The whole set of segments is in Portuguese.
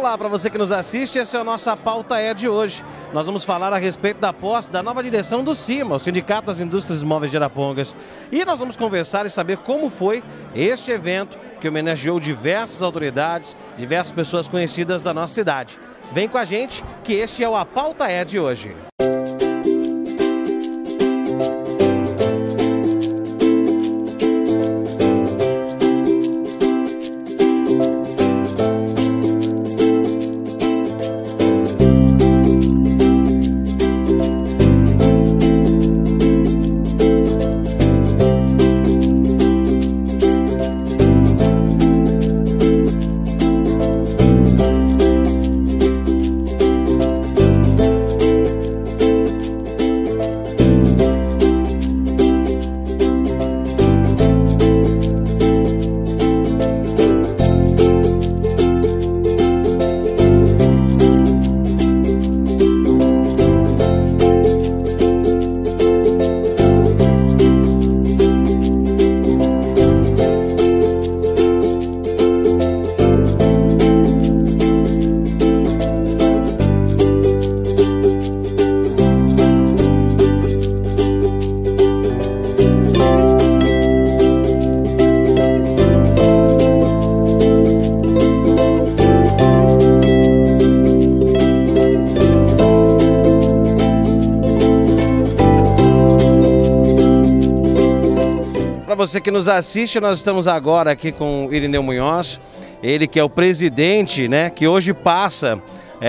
Olá, para você que nos assiste, essa é a nossa pauta de hoje. Nós vamos falar a respeito da posse da nova direção do CIMA, o Sindicato das Indústrias Móveis de Arapongas. E nós vamos conversar e saber como foi este evento que homenageou diversas autoridades, diversas pessoas conhecidas da nossa cidade. Vem com a gente que este é o A Pauta de hoje. Para você que nos assiste, nós estamos agora aqui com o Irineu Munhoz, ele que é o presidente, né, que hoje passa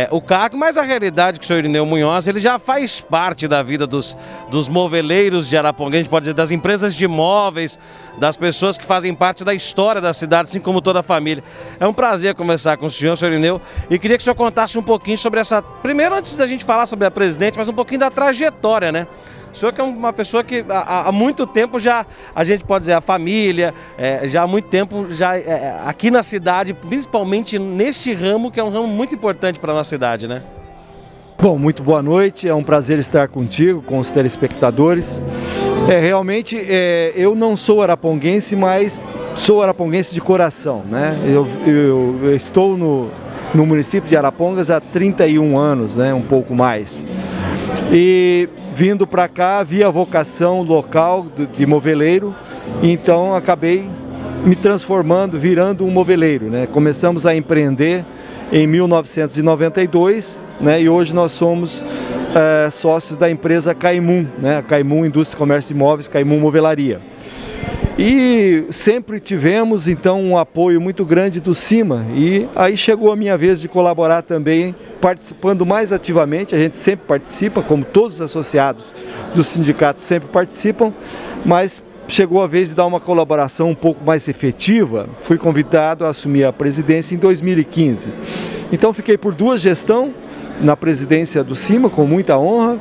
o cargo, mas a realidade é que o senhor Irineu Munhoz, ele já faz parte da vida dos moveleiros de Arapongas, a gente pode dizer, das empresas de móveis, das pessoas que fazem parte da história da cidade, assim como toda a família. É um prazer conversar com o senhor Irineu, e queria que o senhor contasse um pouquinho sobre essa, primeiro antes da gente falar sobre a presidente, mas um pouquinho da trajetória, né? O senhor que é uma pessoa que há muito tempo já, a gente pode dizer, a família, já há muito tempo, aqui na cidade, principalmente neste ramo, que é um ramo muito importante para a nossa cidade, né? Bom, muito boa noite, é um prazer estar contigo, com os telespectadores. Realmente, eu não sou araponguense, mas sou araponguense de coração, né? Eu estou no município de Arapongas há 31 anos, né? Um pouco mais. E vindo para cá, vi a vocação local de moveleiro, então acabei me transformando, virando um moveleiro, né? Começamos a empreender em 1992, né? E hoje nós somos sócios da empresa Caimum, né? Caimum Indústria, Comércio e Imóveis, Caimum Movelaria. E sempre tivemos então um apoio muito grande do CIMA, e aí chegou a minha vez de colaborar também, participando mais ativamente. A gente sempre participa, como todos os associados do sindicato sempre participam, mas chegou a vez de dar uma colaboração um pouco mais efetiva. Fui convidado a assumir a presidência em 2015. Então fiquei por duas gestões na presidência do CIMA, com muita honra,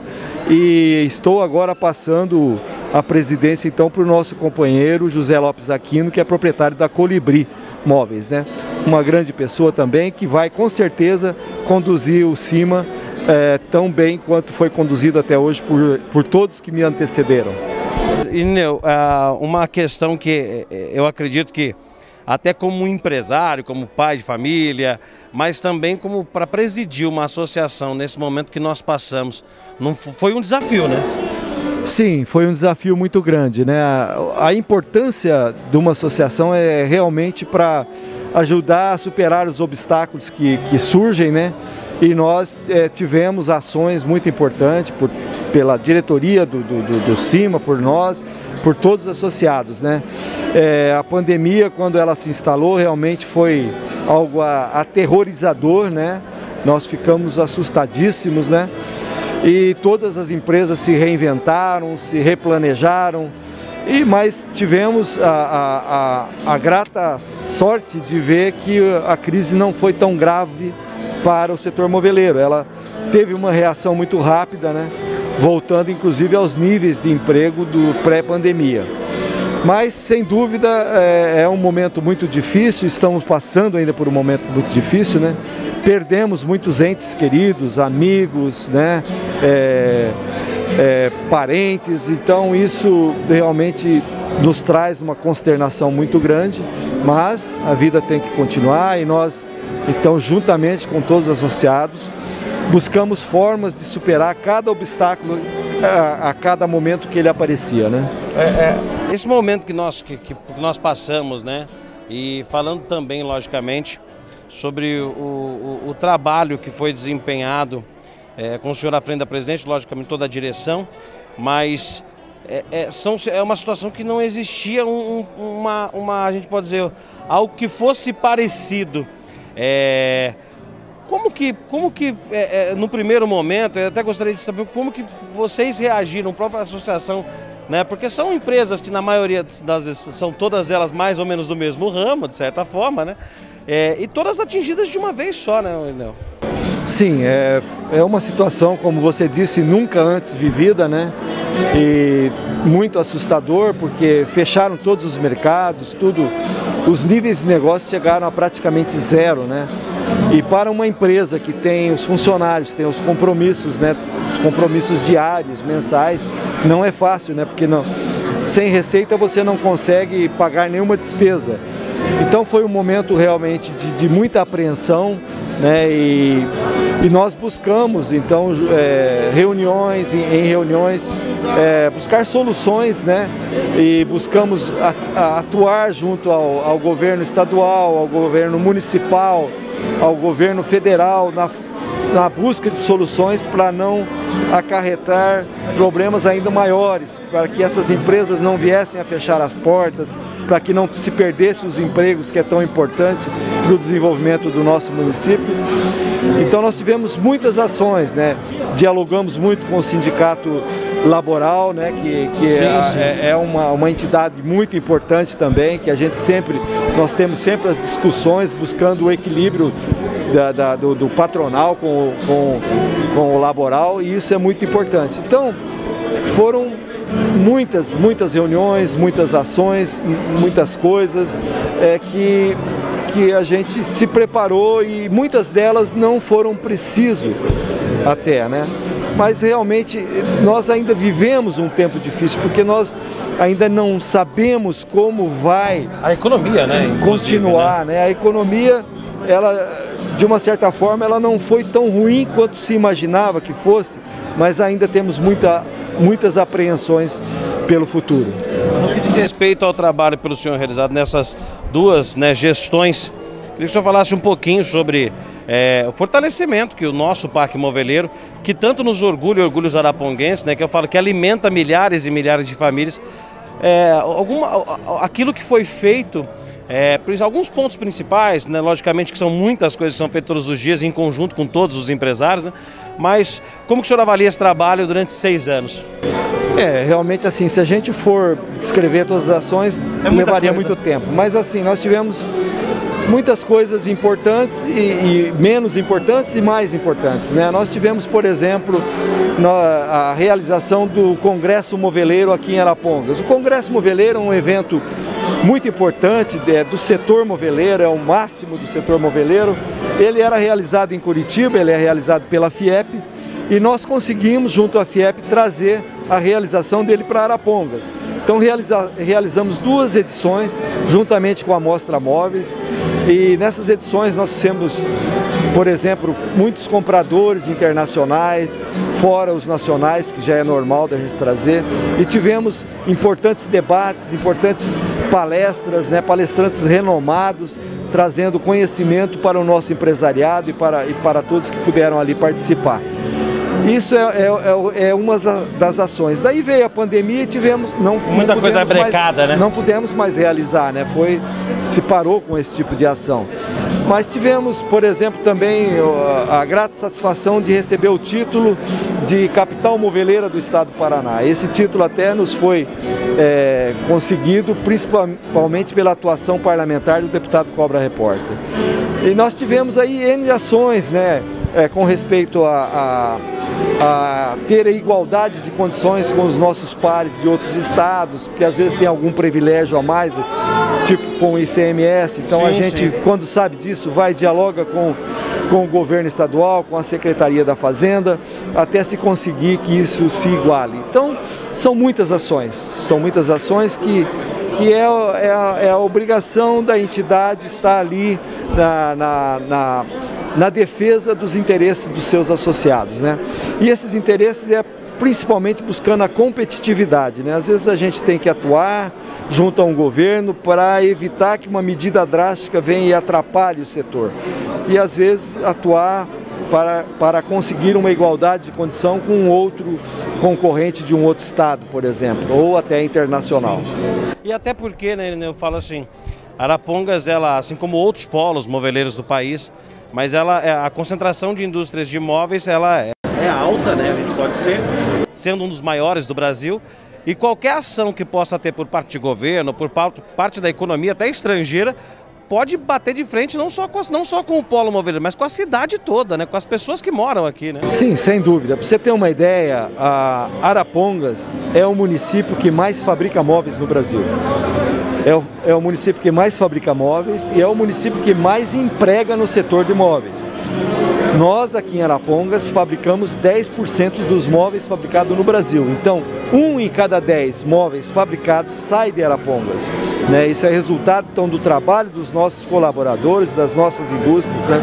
e estou agora passando a presidência então para o nosso companheiro José Lopes Aquino, que é proprietário da Colibri Móveis, né? Uma grande pessoa também, que vai com certeza conduzir o CIMA tão bem quanto foi conduzido até hoje por todos que me antecederam. Irineu, uma questão que eu acredito que até como empresário, como pai de família, mas também como para presidir uma associação nesse momento que nós passamos, não foi um desafio, né? Sim, foi um desafio muito grande, né? A importância de uma associação é realmente para ajudar a superar os obstáculos que surgem, né? E nós tivemos ações muito importantes pela diretoria do CIMA, por nós, por todos os associados, né? A pandemia, quando ela se instalou, realmente foi algo aterrorizador, né? Nós ficamos assustadíssimos, né? E todas as empresas se reinventaram, se replanejaram, mas tivemos a grata sorte de ver que a crise não foi tão grave para o setor moveleiro. Ela teve uma reação muito rápida, né? Voltando inclusive aos níveis de emprego do pré-pandemia. Mas, sem dúvida, é um momento muito difícil, estamos passando ainda por um momento muito difícil, né? Perdemos muitos entes queridos, amigos, né? Parentes, então isso realmente nos traz uma consternação muito grande, mas a vida tem que continuar e nós Então, juntamente com todos os associados, buscamos formas de superar cada obstáculo a cada momento que ele aparecia, né? Esse momento que nós passamos, né? E falando também, logicamente, sobre o trabalho que foi desempenhado com o senhor à frente da presidente, logicamente toda a direção, mas é uma situação que não existia a gente pode dizer, algo que fosse parecido. Como que no primeiro momento, eu até gostaria de saber como que vocês reagiram, a própria associação, né? Porque são empresas que na maioria das vezes são todas elas mais ou menos do mesmo ramo, de certa forma, né? E todas atingidas de uma vez só, né, Irineu? Sim, é uma situação, como você disse, nunca antes vivida, né? E muito assustador, porque fecharam todos os mercados, tudo, os níveis de negócio chegaram a praticamente zero, né? E para uma empresa que tem os funcionários, tem os compromissos, né? Os compromissos diários, mensais, não é fácil, né? Porque sem receita você não consegue pagar nenhuma despesa. Então foi um momento realmente de muita apreensão, né? E nós buscamos então reuniões, buscar soluções, né? E buscamos atuar junto ao governo estadual, ao governo municipal, ao governo federal na busca de soluções para não acarretar problemas ainda maiores, para que essas empresas não viessem a fechar as portas, para que não se perdesse os empregos, que é tão importante para o desenvolvimento do nosso município. Então nós tivemos muitas ações, né? Dialogamos muito com o sindicato laboral, né? Que é uma entidade muito importante também, que nós temos sempre as discussões buscando o equilíbrio do patronal com o laboral, e isso é muito importante. Então foram muitas reuniões, muitas ações, muitas coisas que a gente se preparou, e muitas delas não foram precisas até, né? Mas realmente nós ainda vivemos um tempo difícil, porque nós ainda não sabemos como vai a economia, né? Continuar, né? A economia, ela, de uma certa forma, ela não foi tão ruim quanto se imaginava que fosse, mas ainda temos muitas apreensões pelo futuro. No que diz respeito ao trabalho pelo senhor realizado nessas duas, né, gestões, queria que o senhor falasse um pouquinho sobre o fortalecimento que o nosso Parque Moveleiro, que tanto nos orgulha os araponguenses, né, que eu falo que alimenta milhares e milhares de famílias, aquilo que foi feito, alguns pontos principais, né, logicamente que são muitas coisas que são feitas todos os dias em conjunto com todos os empresários, né, mas como que o senhor avalia esse trabalho durante 6 anos? Realmente assim, se a gente for descrever todas as ações, levaria muito tempo, mas assim, nós tivemos muitas coisas importantes e menos importantes e mais importantes, né? Nós tivemos, por exemplo, a realização do Congresso Moveleiro aqui em Arapongas. O Congresso Moveleiro é um evento muito importante do setor moveleiro, é o máximo do setor moveleiro. Ele era realizado em Curitiba, ele é realizado pela FIEP, e nós conseguimos, junto à FIEP, trazer a realização dele para Arapongas. Então realizamos 2 edições, juntamente com a Mostra Móveis, e nessas edições nós temos, por exemplo, muitos compradores internacionais, fora os nacionais, que já é normal da gente trazer, e tivemos importantes debates, importantes palestras, né, palestrantes renomados, trazendo conhecimento para o nosso empresariado e para todos que puderam ali participar. Isso é uma das ações. Daí veio a pandemia e tivemos... Muita coisa brecada, né? Não pudemos mais realizar, né? Se parou com esse tipo de ação. Mas tivemos, por exemplo, também a grata satisfação de receber o título de capital moveleira do estado do Paraná. Esse título até nos foi conseguido principalmente pela atuação parlamentar do deputado Cobra Repórter. E nós tivemos aí N ações, né? Com respeito a ter a igualdade de condições com os nossos pares de outros estados, porque às vezes tem algum privilégio a mais, tipo com o ICMS, então a gente, quando sabe disso, vai e dialoga com o governo estadual, com a Secretaria da Fazenda, até se conseguir que isso se iguale. Então, são muitas ações que que é a obrigação da entidade estar ali na defesa dos interesses dos seus associados, né? E esses interesses é principalmente buscando a competitividade, né? Às vezes a gente tem que atuar junto a um governo para evitar que uma medida drástica venha e atrapalhe o setor. E às vezes atuar para conseguir uma igualdade de condição com um outro concorrente de um outro estado, por exemplo, ou até internacional. E até porque, né, eu falo assim, Arapongas, ela, assim como outros polos moveleiros do país, mas a concentração de indústrias de imóveis, ela é alta, né, a gente pode ser, sendo um dos maiores do Brasil. E qualquer ação que possa ter por parte de governo, por parte da economia, até estrangeira, pode bater de frente não só com o polo moveleiro, mas com a cidade toda, né? Com as pessoas que moram aqui, né? Sim, sem dúvida. Para você ter uma ideia, Arapongas é o município que mais fabrica móveis no Brasil. É o município que mais fabrica móveis e é o município que mais emprega no setor de móveis. Nós aqui em Arapongas fabricamos 10% dos móveis fabricados no Brasil. Então, 1 em cada 10 móveis fabricados sai de Arapongas, né? Isso é resultado então, do trabalho dos nossos colaboradores, das nossas indústrias, né?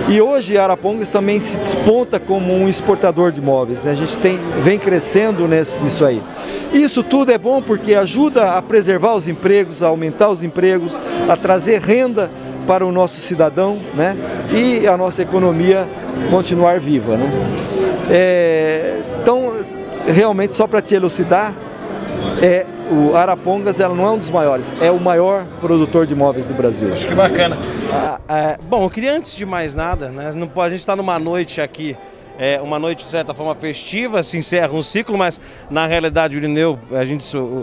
E hoje Arapongas também se desponta como um exportador de móveis, né? A gente vem crescendo nisso aí. Isso tudo é bom porque ajuda a preservar os empregos, a aumentar os empregos, a trazer renda para o nosso cidadão, né? E a nossa economia continuar viva, né? Então, realmente, só para te elucidar, o Arapongas ela não é um dos maiores, é o maior produtor de móveis do Brasil. Acho que bacana. Bom, eu queria, antes de mais nada, né, a gente está numa noite aqui, uma noite de certa forma festiva, se encerra um ciclo, mas na realidade o Irineu,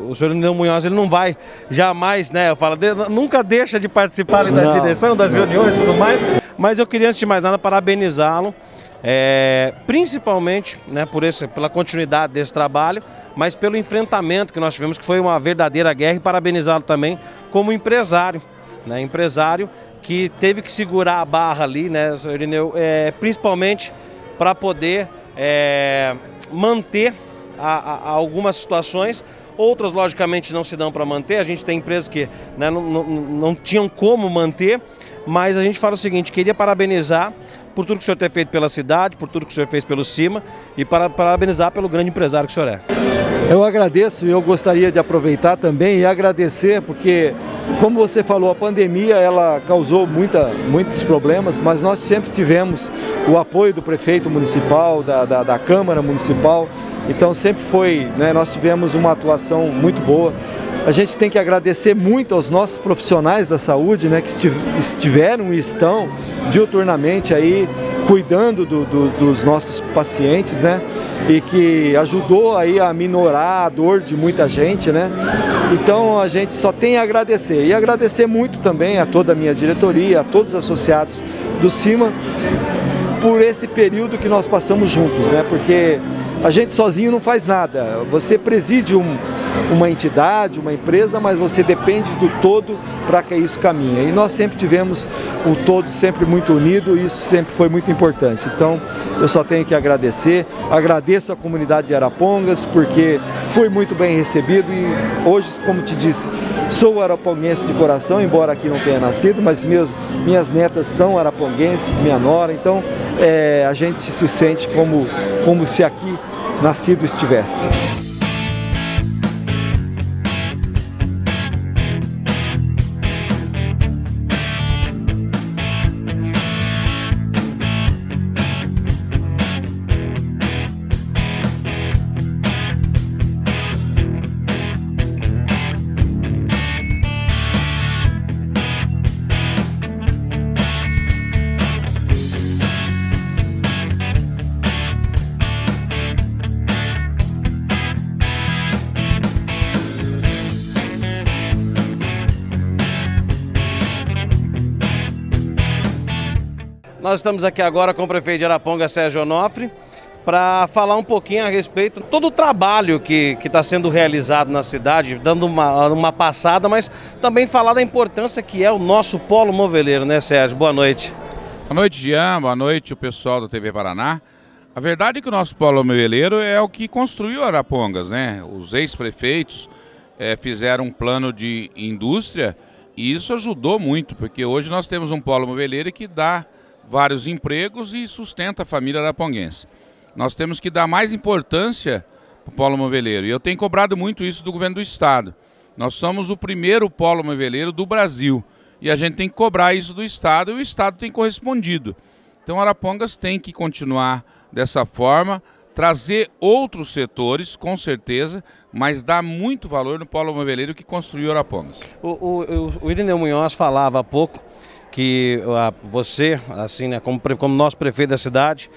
o senhor Irineu Munhoz, ele não vai jamais, né, eu falo, nunca deixa de participar ali da direção, das reuniões e tudo mais, mas eu queria, antes de mais nada, parabenizá-lo, principalmente, né, pela continuidade desse trabalho, mas pelo enfrentamento que nós tivemos, que foi uma verdadeira guerra, e parabenizá-lo também como empresário, né, empresário que teve que segurar a barra ali, né, Irineu, principalmente para poder manter algumas situações, outras logicamente não se dão para manter, a gente tem empresas que, né, não tinham como manter, mas a gente fala o seguinte, queria parabenizar por tudo que o senhor tem feito pela cidade, por tudo que o senhor fez pelo CIMA e parabenizar pelo grande empresário que o senhor é. Eu agradeço e eu gostaria de aproveitar também e agradecer porque, como você falou, a pandemia ela causou muitos problemas, mas nós sempre tivemos o apoio do prefeito municipal, da Câmara Municipal, então sempre foi, né, nós tivemos uma atuação muito boa. A gente tem que agradecer muito aos nossos profissionais da saúde, né, que estiveram e estão diuturnamente aí cuidando dos nossos pacientes, né, e que ajudou aí a minorar a dor de muita gente, né. Então a gente só tem a agradecer e agradecer muito também a toda a minha diretoria, a todos os associados do CIMA por esse período que nós passamos juntos, né, porque a gente sozinho não faz nada. Você preside uma entidade, uma empresa, mas você depende do todo para que isso caminhe. E nós sempre tivemos o todo sempre muito unido e isso sempre foi muito importante. Então, eu só tenho que agradecer. Agradeço a comunidade de Arapongas, porque fui muito bem recebido e hoje, como te disse, sou araponguense de coração, embora aqui não tenha nascido, mas minhas netas são araponguenses, minha nora, então a gente se sente como se aqui nascido estivesse. Nós estamos aqui agora com o prefeito de Arapongas, Sérgio Onofre, para falar um pouquinho a respeito de todo o trabalho que está sendo realizado na cidade, dando uma passada, mas também falar da importância que é o nosso polo moveleiro, né, Sérgio? Boa noite. Boa noite, Jean. Boa noite, o pessoal da TV Paraná. A verdade é que o nosso polo moveleiro é o que construiu Arapongas, né? Os ex-prefeitos fizeram um plano de indústria e isso ajudou muito, porque hoje nós temos um polo moveleiro que dá vários empregos e sustenta a família araponguense. Nós temos que dar mais importância para o polo moveleiro e eu tenho cobrado muito isso do governo do estado. Nós somos o primeiro polo moveleiro do Brasil e a gente tem que cobrar isso do estado e o estado tem correspondido. Então Arapongas tem que continuar dessa forma, trazer outros setores, com certeza, mas dar muito valor no polo moveleiro que construiu Arapongas. O Irineu Munhoz falava há pouco que você, assim, né, como nosso prefeito da cidade,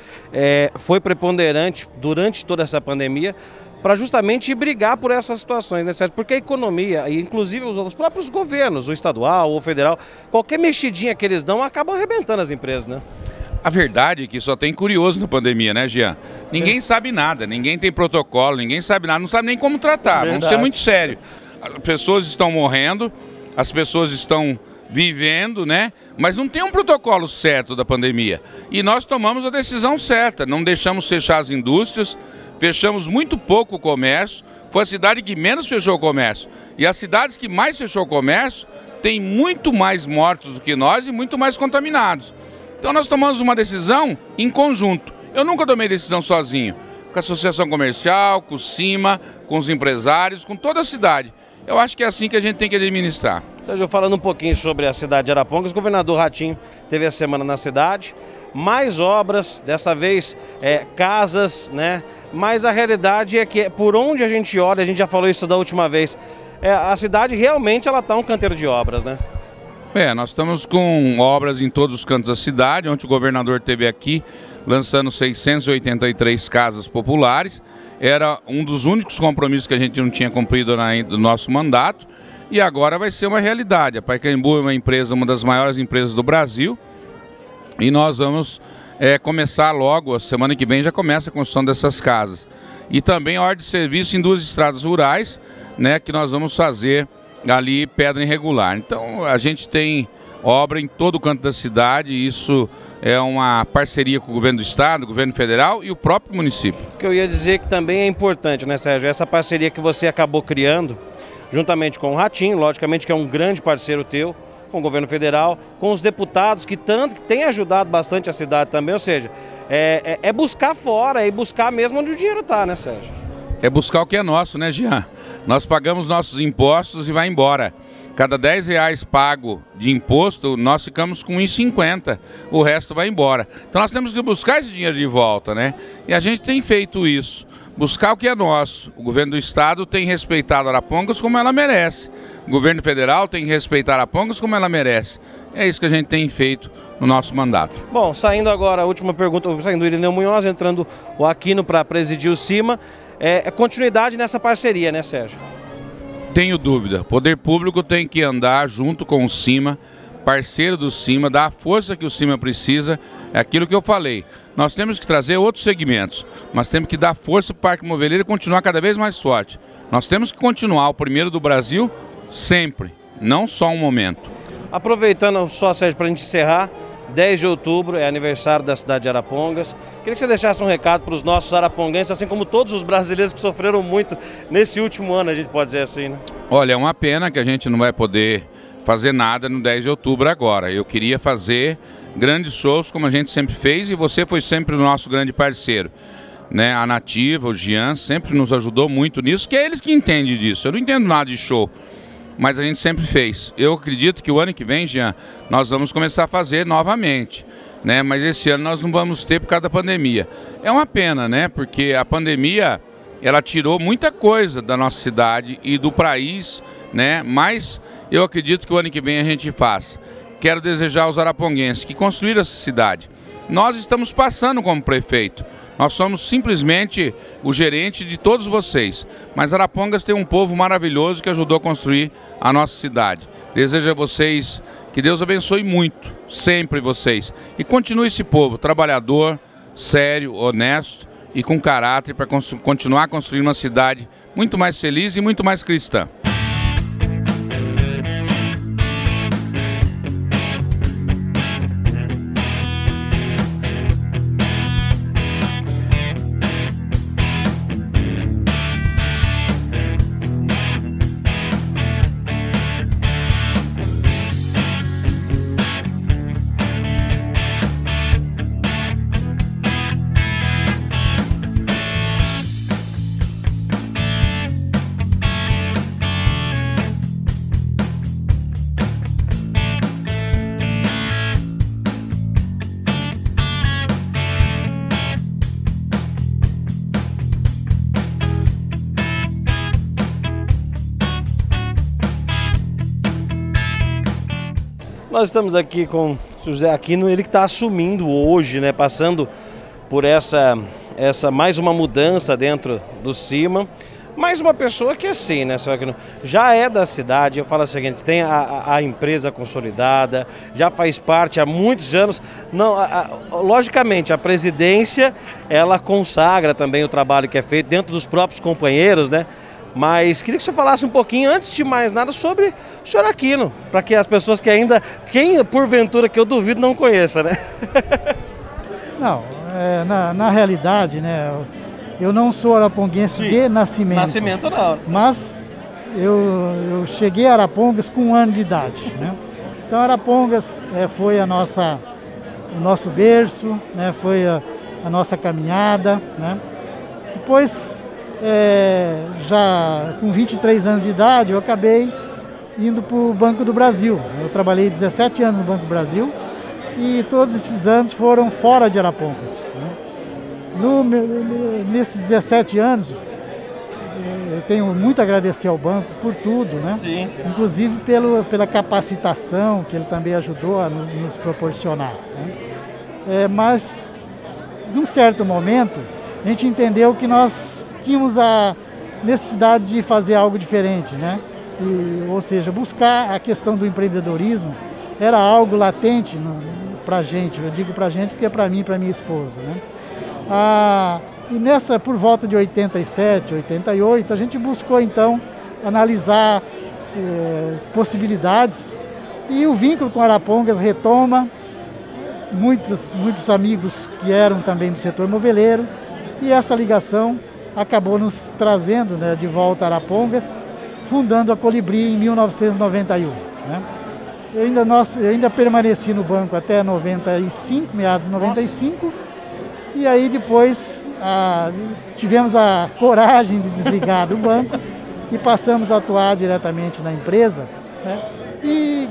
foi preponderante durante toda essa pandemia para justamente brigar por essas situações, né, Sérgio? Porque a economia, e inclusive os próprios governos, o estadual ou o federal, qualquer mexidinha que eles dão acaba arrebentando as empresas, né? A verdade é que só tem curioso na pandemia, né, Jean? Ninguém sabe nada, ninguém tem protocolo, ninguém sabe nada, não sabe nem como tratar. Vamos ser muito sérios. As pessoas estão morrendo, as pessoas estão vivendo, né? Mas não tem um protocolo certo da pandemia. E nós tomamos a decisão certa, não deixamos fechar as indústrias, fechamos muito pouco o comércio, foi a cidade que menos fechou o comércio. E as cidades que mais fechou o comércio têm muito mais mortos do que nós e muito mais contaminados. Então nós tomamos uma decisão em conjunto. Eu nunca tomei decisão sozinho. Com a associação comercial, com o CIMA, com os empresários, com toda a cidade. Eu acho que é assim que a gente tem que administrar. Sérgio, falando um pouquinho sobre a cidade de Arapongas, o governador Ratinho teve a semana na cidade, mais obras, dessa vez casas, né? Mas a realidade é que por onde a gente olha, a gente já falou isso da última vez, a cidade realmente ela está um canteiro de obras, né? Nós estamos com obras em todos os cantos da cidade. Ontem o governador esteve aqui lançando 683 casas populares. Era um dos únicos compromissos que a gente não tinha cumprido no nosso mandato. E agora vai ser uma realidade. A Pacaembu é uma empresa, uma das maiores empresas do Brasil. E nós vamos começar logo, a semana que vem já começa a construção dessas casas. E também a ordem de serviço em 2 estradas rurais, né, que nós vamos fazer ali pedra irregular. Então a gente tem obra em todo o canto da cidade e isso é uma parceria com o governo do estado, o governo federal e o próprio município. O que eu ia dizer que também é importante, né, Sérgio? Essa parceria que você acabou criando, juntamente com o Ratinho, logicamente que é um grande parceiro teu, com o governo federal, com os deputados que têm ajudado bastante a cidade também, ou seja, buscar fora e buscar mesmo onde o dinheiro está, né, Sérgio? É buscar o que é nosso, né, Jean? Nós pagamos nossos impostos e vai embora. Cada R$10 pago de imposto, nós ficamos com 1,50, o resto vai embora. Então nós temos que buscar esse dinheiro de volta, né? E a gente tem feito isso, buscar o que é nosso. O governo do estado tem respeitado Arapongas como ela merece. O governo federal tem que respeitar Arapongas como ela merece. É isso que a gente tem feito no nosso mandato. Bom, saindo agora, a última pergunta, saindo do Irineu Munhoz, entrando o Aquino para presidir o CIMA. Continuidade nessa parceria, né, Sérgio? Tenho dúvida. O poder público tem que andar junto com o CIMA, parceiro do CIMA, dar a força que o CIMA precisa. É aquilo que eu falei. Nós temos que trazer outros segmentos, mas temos que dar força para o Parque Moveleiro e continuar cada vez mais forte. Nós temos que continuar o primeiro do Brasil sempre, não só um momento. Aproveitando só, Sérgio, para a gente encerrar, 10 de outubro é aniversário da cidade de Arapongas. Queria que você deixasse um recado para os nossos araponguenses, assim como todos os brasileiros que sofreram muito nesse último ano, a gente pode dizer assim, né? Olha, é uma pena que a gente não vai poder fazer nada no 10 de outubro agora. Eu queria fazer grandes shows como a gente sempre fez e você foi sempre o nosso grande parceiro, né? A Nativa, o Jean, sempre nos ajudou muito nisso, que é eles que entendem disso. Eu não entendo nada de show, mas a gente sempre fez. Eu acredito que o ano que vem, Jean, nós vamos começar a fazer novamente, né? Mas esse ano nós não vamos ter por causa da pandemia. É uma pena, né? Porque a pandemia, ela tirou muita coisa da nossa cidade e do país, né? Mas eu acredito que o ano que vem a gente faz. Quero desejar aos araponguenses que construíram essa cidade. Nós estamos passando como prefeito. Nós somos simplesmente o gerente de todos vocês. Mas Arapongas tem um povo maravilhoso que ajudou a construir a nossa cidade. Desejo a vocês que Deus abençoe muito, sempre vocês. E continue esse povo trabalhador, sério, honesto e com caráter para continuar construindo uma cidade muito mais feliz e muito mais cristã. Nós estamos aqui com o José Aquino, ele que está assumindo hoje, né, passando por essa mais uma mudança dentro do CIMA. Mais uma pessoa que assim, né, senhor Aquino, já é da cidade. Eu falo o seguinte, tem a empresa consolidada, já faz parte há muitos anos. Não, logicamente, a presidência, ela consagra também o trabalho que é feito dentro dos próprios companheiros, né? Mas queria que o senhor falasse um pouquinho, antes de mais nada, sobre o senhor Aquino, para que as pessoas que ainda, quem porventura que eu duvido não conheça, né? Não, na realidade, né, eu não sou araponguense de nascimento. Nascimento não. Mas eu cheguei a Arapongas com 1 ano de idade, né? Então Arapongas foi o nosso berço, né, foi a nossa caminhada, né? Depois, já com 23 anos de idade, eu acabei indo para o Banco do Brasil. Eu trabalhei 17 anos no Banco do Brasil e todos esses anos foram fora de Arapongas, né? Nesses 17 anos, eu tenho muito a agradecer ao banco por tudo, né? Sim, sim. Inclusive pela capacitação que ele também ajudou a nos proporcionar, né? Mas, de um certo momento, a gente entendeu que nós tínhamos a necessidade de fazer algo diferente, né? Ou seja, buscar a questão do empreendedorismo era algo latente para a gente. Eu digo para a gente porque é para mim e para minha esposa, né? E por volta de 87, 88, a gente buscou então analisar possibilidades e o vínculo com Arapongas retoma, muitos amigos que eram também do setor moveleiro, e essa ligação acabou nos trazendo, né, de volta a Arapongas, fundando a Colibri em 1991. Né? Eu ainda permaneci no banco até 95, meados de 95. Nossa. E aí depois tivemos a coragem de desligar do banco e passamos a atuar diretamente na empresa, né? E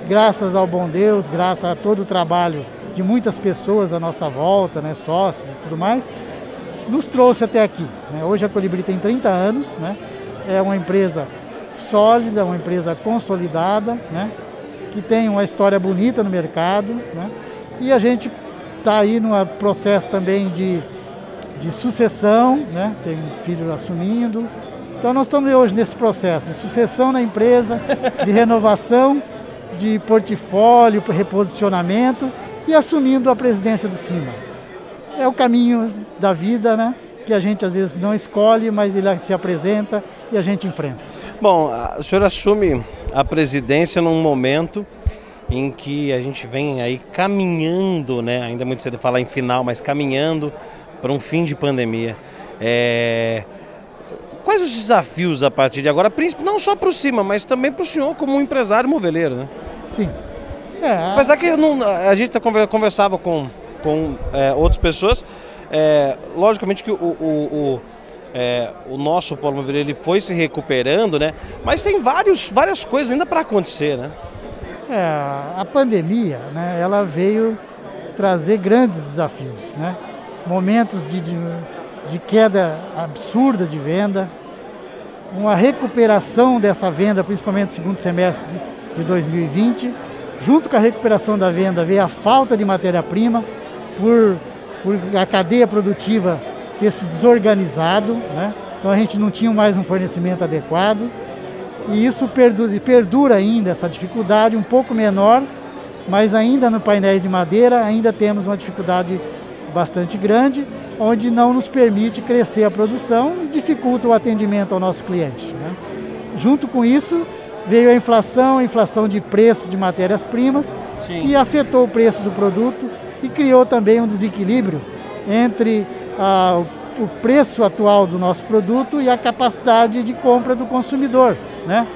graças ao bom Deus, graças a todo o trabalho de muitas pessoas à nossa volta, né, sócios e tudo mais, nos trouxe até aqui, né? Hoje a Colibri tem 30 anos, né? É uma empresa sólida, uma empresa consolidada, né? Que tem uma história bonita no mercado, né? E a gente está aí num processo também de sucessão, né? Tem um filho assumindo. Então nós estamos hoje nesse processo de sucessão na empresa, de renovação, de portfólio, reposicionamento e assumindo a presidência do CIMA. É o caminho da vida, né? Que a gente às vezes não escolhe, mas ele se apresenta e a gente enfrenta. Bom, o senhor assume a presidência num momento em que a gente vem aí caminhando, né? Ainda é muito cedo falar em final, mas caminhando para um fim de pandemia. Quais os desafios a partir de agora, não só para o CIMA, mas também para o senhor como um empresário moveleiro, né? Sim. Apesar que a gente conversava com outras pessoas, logicamente que o nosso polo moveleiro ele foi se recuperando, né? Mas tem várias coisas ainda para acontecer, né? A pandemia, né, ela veio trazer grandes desafios, né? Momentos de queda absurda de venda, uma recuperação dessa venda, principalmente no segundo semestre de 2020. Junto com a recuperação da venda veio a falta de matéria-prima por a cadeia produtiva ter se desorganizado, né? Então a gente não tinha mais um fornecimento adequado. E isso perdura ainda, essa dificuldade um pouco menor, mas ainda no painéis de madeira ainda temos uma dificuldade bastante grande, onde não nos permite crescer a produção e dificulta o atendimento ao nosso cliente, né? Junto com isso veio a inflação de preços de matérias-primas, que afetou o preço do produto e criou também um desequilíbrio entre o preço atual do nosso produto e a capacidade de compra do consumidor, né?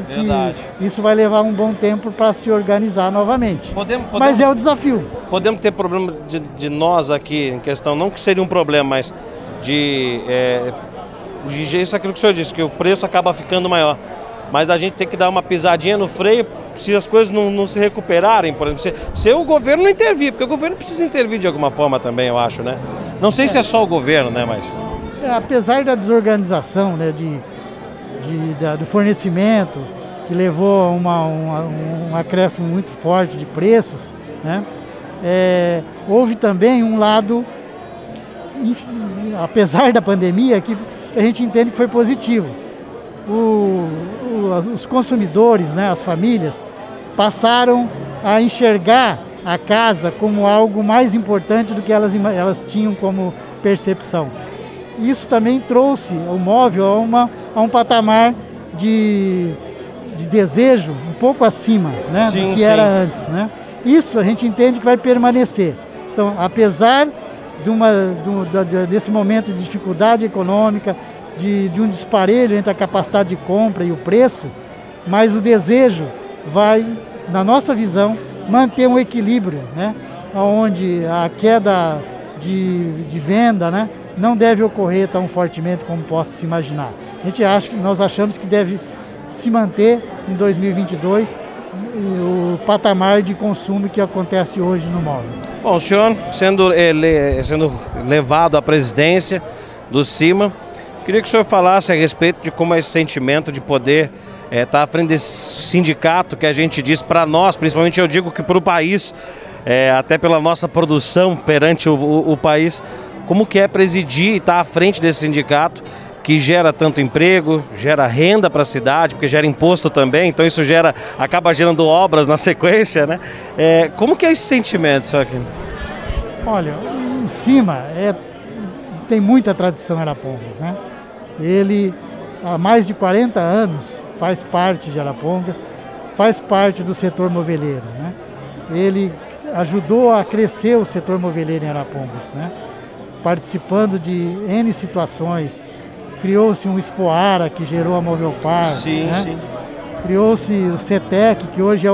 Verdade. Isso vai levar um bom tempo para se organizar novamente. Mas é o desafio. Podemos ter problema de nós aqui em questão, não que seria um problema, mas isso é aquilo que o senhor disse, que o preço acaba ficando maior. Mas a gente tem que dar uma pisadinha no freio se as coisas não se recuperarem, por exemplo, se o governo não intervir, porque o governo precisa intervir de alguma forma também, eu acho, né? Não sei se é só o governo, né, mas... Apesar da desorganização, né, do fornecimento que levou a um acréscimo muito forte de preços, né? Houve também um lado, apesar da pandemia, que a gente entende que foi positivo. Os consumidores, né, as famílias, passaram a enxergar a casa como algo mais importante do que elas tinham como percepção. Isso também trouxe o móvel a um patamar de desejo um pouco acima, né, do que era antes, né? Isso a gente entende que vai permanecer. Então, apesar desse momento de dificuldade econômica, de um disparelho entre a capacidade de compra e o preço, mas o desejo vai, na nossa visão, manter um equilíbrio, né, onde a queda de venda, né, não deve ocorrer tão fortemente como possa se imaginar. Nós achamos que deve se manter em 2022 o patamar de consumo que acontece hoje no móvel. Bom, o senhor sendo levado à presidência do CIMA, queria que o senhor falasse a respeito de como é esse sentimento de poder estar à frente desse sindicato que a gente diz para nós, principalmente eu digo que para o país, até pela nossa produção perante o país, como que é presidir e estar à frente desse sindicato que gera tanto emprego, gera renda para a cidade, porque gera imposto também, então isso acaba gerando obras na sequência, né? Como que é esse sentimento, senhor Aquino? Olha, o CIMA tem muita tradição em Arapongas, né? Ele, há mais de 40 anos, faz parte de Arapongas, faz parte do setor moveleiro, né? Ele ajudou a crescer o setor moveleiro em Arapongas, né? Participando de N situações. Criou-se um Expoara, que gerou a Movelpar, sim, né? Sim. Criou-se o CETEC, que hoje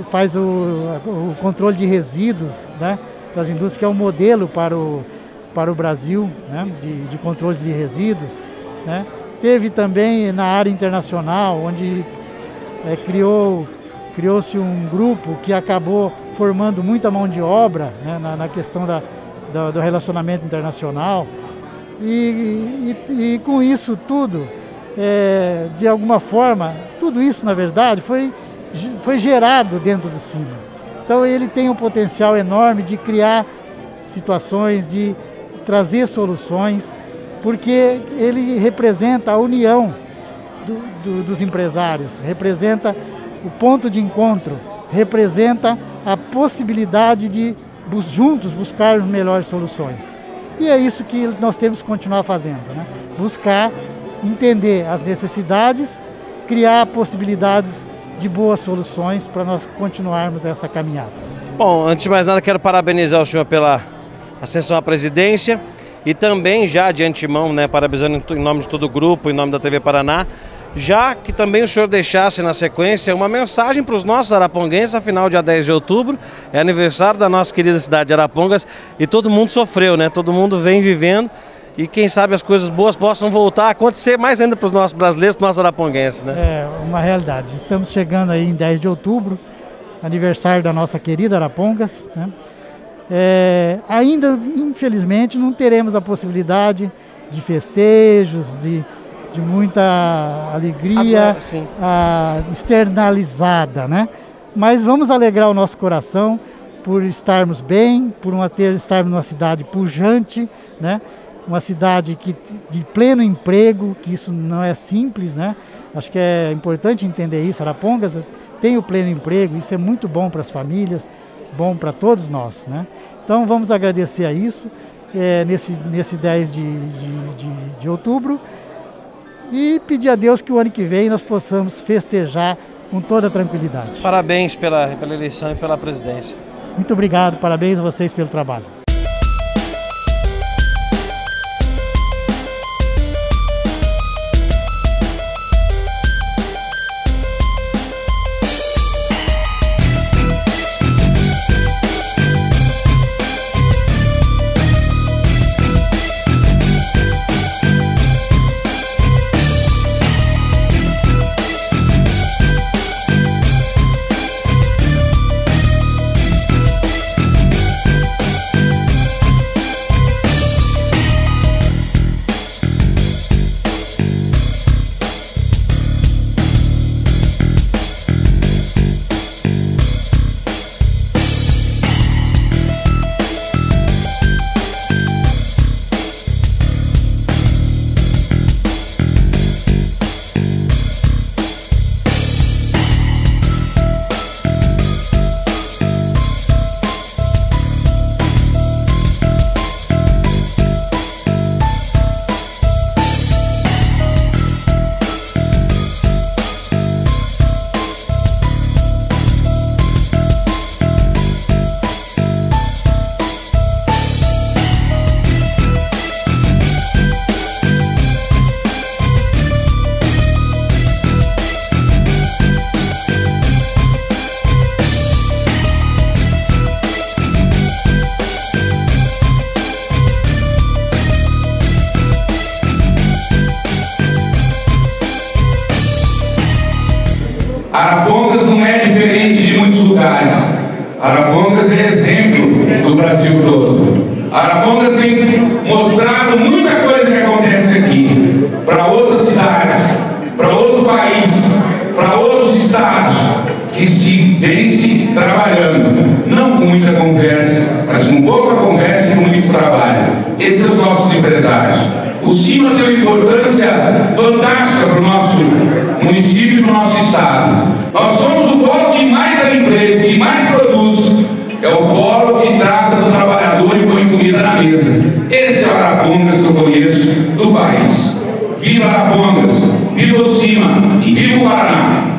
faz o controle de resíduos, né, das indústrias, que é um modelo para o Brasil, né, de controle de resíduos, né? Teve também na área internacional, onde criou-se um grupo que acabou formando muita mão de obra, né, na questão do relacionamento internacional. E com isso tudo, de alguma forma, tudo isso na verdade foi gerado dentro do CIMA. Então ele tem um potencial enorme de criar situações, de trazer soluções, porque ele representa a união dos empresários, representa o ponto de encontro, representa a possibilidade de juntos buscar melhores soluções. E é isso que nós temos que continuar fazendo, né? Buscar entender as necessidades, criar possibilidades de boas soluções para nós continuarmos essa caminhada. Bom, antes de mais nada, quero parabenizar o senhor pela ascensão à presidência e também já de antemão, né, parabenizando em nome de todo o grupo, em nome da TV Paraná, já que também o senhor deixasse na sequência uma mensagem para os nossos araponguenses, afinal dia 10 de outubro é aniversário da nossa querida cidade de Arapongas e todo mundo sofreu, né? Todo mundo vem vivendo e quem sabe as coisas boas possam voltar a acontecer mais ainda para os nossos brasileiros, para os nossos araponguenses, né? É uma realidade. Estamos chegando aí em 10 de outubro, aniversário da nossa querida Arapongas, né? Ainda, infelizmente, não teremos a possibilidade de festejos, de muita alegria externalizada, né? Mas vamos alegrar o nosso coração por estarmos bem, por estarmos numa cidade pujante, né? Uma cidade de pleno emprego, que isso não é simples, né? Acho que é importante entender isso. Arapongas tem o pleno emprego, isso é muito bom para as famílias, bom para todos nós, né? Então vamos agradecer a isso nesse 10 de outubro e pedir a Deus que o ano que vem nós possamos festejar com toda tranquilidade. Parabéns pela eleição e pela presidência. Muito obrigado, parabéns a vocês pelo trabalho. Arapongas tem mostrado muita coisa que acontece aqui para outras cidades, para outro país, para outros estados, que se vence trabalhando, não com muita conversa, mas com pouca conversa e com muito trabalho. Esses são os nossos empresários. O CIMA tem uma importância fantástica para o nosso município e para o nosso estado. Nós somos o polo que mais dá emprego, que mais produz. É o polo que trata do trabalhador e põe comida na mesa. Esse é o Arapongas que eu conheço do país. Viva Arapongas, viva o CIMA e viva o Paraná!